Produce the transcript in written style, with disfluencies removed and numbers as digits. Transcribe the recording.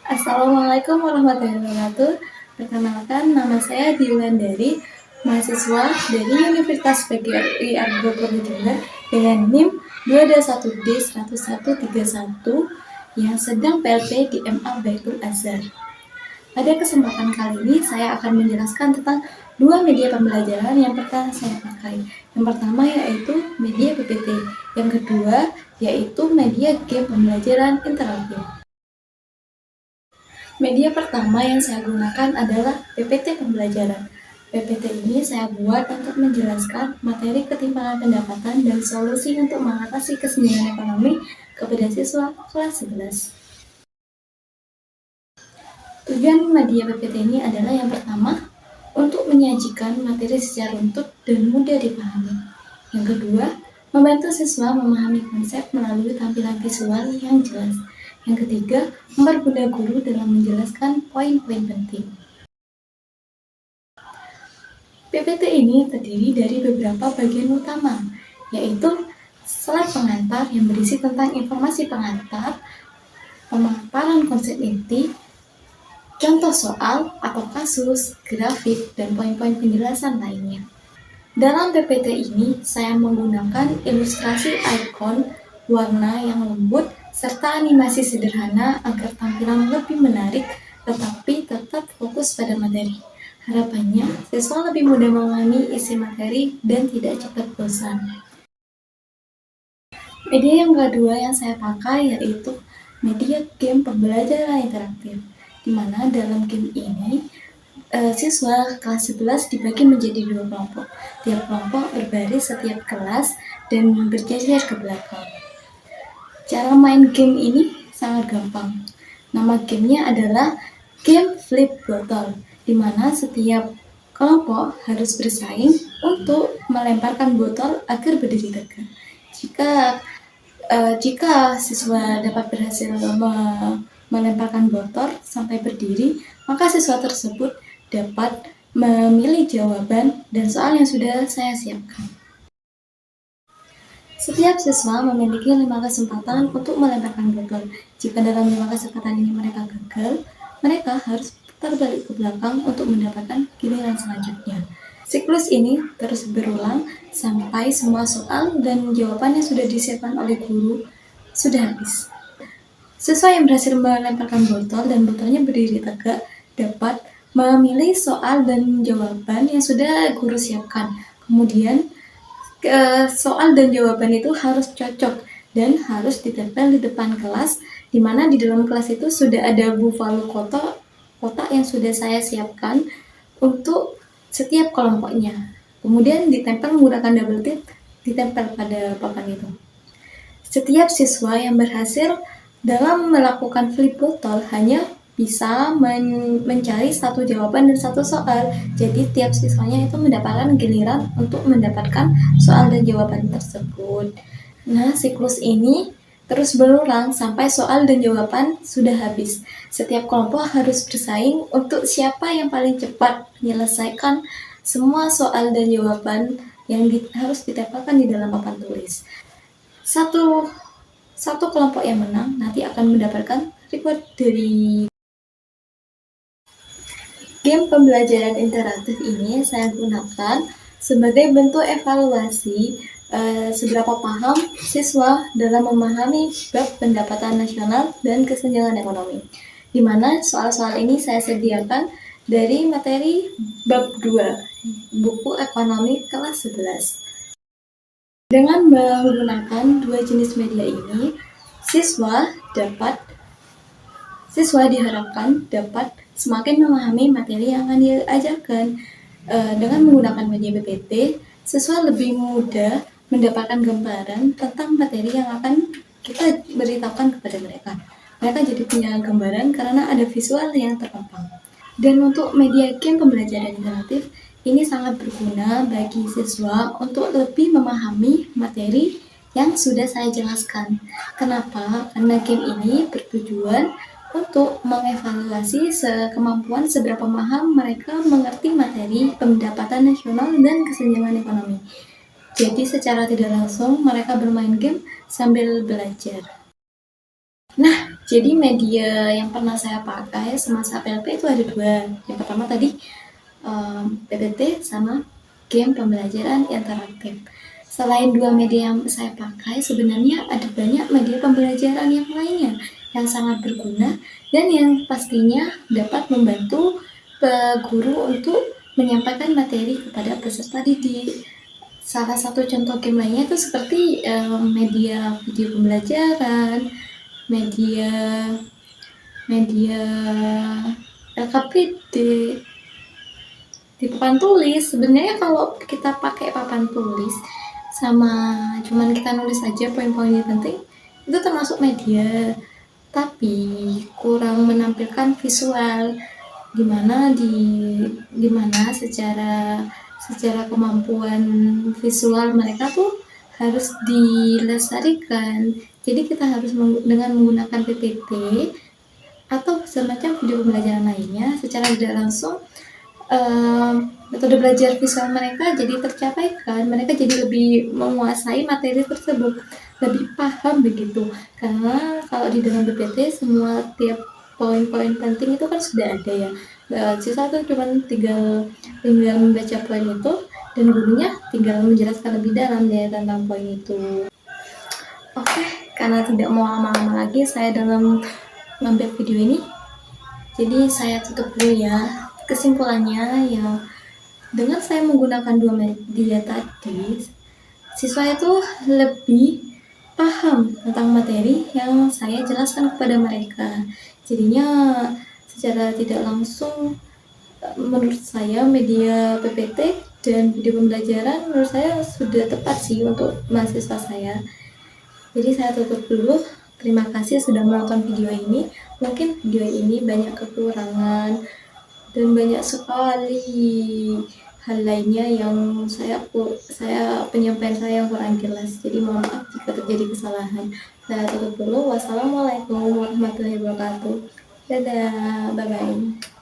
Assalamualaikum warahmatullahi wabarakatuh. Perkenalkan, nama saya Diwandari, mahasiswa dari Universitas PGRI Argo Jember dengan NIM 221D1131 yang sedang PLP di MA Baitul Azhar. Pada kesempatan kali ini, saya akan menjelaskan tentang dua media pembelajaran yang pernah saya pakai. Yang pertama yaitu media PPT, yang kedua yaitu media game pembelajaran interaktif. Media pertama yang saya gunakan adalah PPT pembelajaran. PPT ini saya buat untuk menjelaskan materi ketimpangan pendapatan dan solusi untuk mengatasi kesenjangan ekonomi kepada siswa kelas 11. Tujuan media PPT ini adalah yang pertama, untuk menyajikan materi secara runtut dan mudah dipahami. Yang kedua, membantu siswa memahami konsep melalui tampilan visual yang jelas. Yang ketiga, mempermudah guru dalam menjelaskan poin-poin penting. PPT ini terdiri dari beberapa bagian utama, yaitu slide pengantar yang berisi tentang informasi pengantar, pemaparan konsep inti, contoh soal atau kasus, grafik, dan poin-poin penjelasan lainnya. Dalam PPT ini, saya menggunakan ilustrasi ikon, warna yang lembut, serta animasi sederhana agar tampilan lebih menarik, tetapi tetap fokus pada materi. Harapannya, siswa lebih mudah memahami isi materi dan tidak cepat bosan. Media yang kedua yang saya pakai yaitu media game pembelajaran interaktif, di mana dalam game ini siswa kelas 11 dibagi menjadi dua kelompok. Tiap kelompok berbaris setiap kelas dan berjajar ke belakang. Cara main game ini sangat gampang. Nama gamenya adalah game flip bottle, di mana setiap kelompok harus bersaing untuk melemparkan botol agar berdiri tegak. Jika siswa dapat berhasil melemparkan botol sampai berdiri, maka siswa tersebut dapat memilih jawaban dan soal yang sudah saya siapkan. Setiap siswa memiliki 5 kesempatan untuk melemparkan botol. Jika dalam 5 kesempatan ini mereka gagal, mereka harus putar balik ke belakang untuk mendapatkan giliran selanjutnya. Siklus ini terus berulang sampai semua soal dan jawaban yang sudah disiapkan oleh guru sudah habis. Siswa yang berhasil melemparkan botol dan botolnya berdiri tegak dapat memilih soal dan jawaban yang sudah guru siapkan. Kemudian soal dan jawaban itu harus cocok dan harus ditempel di depan kelas, di mana di dalam kelas itu sudah ada buffalo kotak yang sudah saya siapkan untuk setiap kelompoknya. Kemudian ditempel menggunakan double tip, ditempel pada papan itu. Setiap siswa yang berhasil dalam melakukan flip botol hanya bisa mencari satu jawaban dan satu soal. Jadi tiap siswanya itu mendapatkan giliran untuk mendapatkan soal dan jawaban tersebut. Nah, siklus ini terus berulang sampai soal dan jawaban sudah habis. Setiap kelompok harus bersaing untuk siapa yang paling cepat menyelesaikan semua soal dan jawaban yang harus ditempelkan di dalam papan tulis. Satu kelompok yang menang nanti akan mendapatkan reward dari game pembelajaran interaktif ini. Saya gunakan sebagai bentuk evaluasi seberapa paham siswa dalam memahami bab pendapatan nasional dan kesenjangan ekonomi, di mana soal-soal ini saya sediakan dari materi bab 2 buku ekonomi kelas 11. Dengan menggunakan dua jenis media ini, siswa diharapkan dapat semakin memahami materi yang akan diajarkan. Dengan menggunakan media PPT, siswa lebih mudah mendapatkan gambaran tentang materi yang akan kita beritahukan kepada mereka. Mereka jadi punya gambaran karena ada visual yang terpampang. Dan untuk media game pembelajaran interaktif, ini sangat berguna bagi siswa untuk lebih memahami materi yang sudah saya jelaskan. Kenapa? Karena game ini bertujuan untuk mengevaluasi kemampuan seberapa paham mereka mengerti materi pendapatan nasional dan kesenjangan ekonomi. Jadi secara tidak langsung mereka bermain game sambil belajar. Nah, Jadi media yang pernah saya pakai semasa PLP itu ada dua. Yang pertama tadi PPT sama game pembelajaran interaktif. Selain dua media yang saya pakai, sebenarnya ada banyak media pembelajaran yang lainnya yang sangat berguna dan yang pastinya dapat membantu guru untuk menyampaikan materi kepada peserta didik. Salah satu contoh game lainnya itu seperti media video pembelajaran, media media LKPD, di papan tulis. Sebenarnya kalau kita pakai papan tulis sama cuman kita nulis aja poin-poin yang penting, itu termasuk media, tapi kurang menampilkan visual, dimana secara kemampuan visual mereka tuh harus dilestarikan. Jadi kita harus dengan menggunakan PPT atau semacam video pembelajaran lainnya, secara tidak langsung metode belajar visual mereka jadi tercapai, mereka jadi lebih menguasai materi tersebut, lebih paham begitu. Karena kalau di dalam PPT semua tiap poin-poin penting itu kan sudah ada ya. Sisa tuh cuma tinggal membaca poin itu dan gurunya tinggal menjelaskan lebih dalam ya tentang poin itu. Oke, karena tidak mau lama-lama lagi saya dalam membuat video ini, jadi saya tutup dulu ya. Kesimpulannya ya, dengan saya menggunakan dua media tadi, siswa itu lebih paham tentang materi yang saya jelaskan kepada mereka. Jadinya secara tidak langsung, menurut saya media PPT dan video pembelajaran menurut saya sudah tepat sih untuk mahasiswa saya. Jadi saya tutup dulu. Terima kasih sudah menonton video ini. Mungkin video ini banyak kekurangan dan banyak sekali hal lainnya yang saya penyampaian saya yang kurang jelas. Jadi mohon maaf jika terjadi kesalahan. Saya tutup dulu. Wassalamualaikum warahmatullahi wabarakatuh. Dadah, bye bye.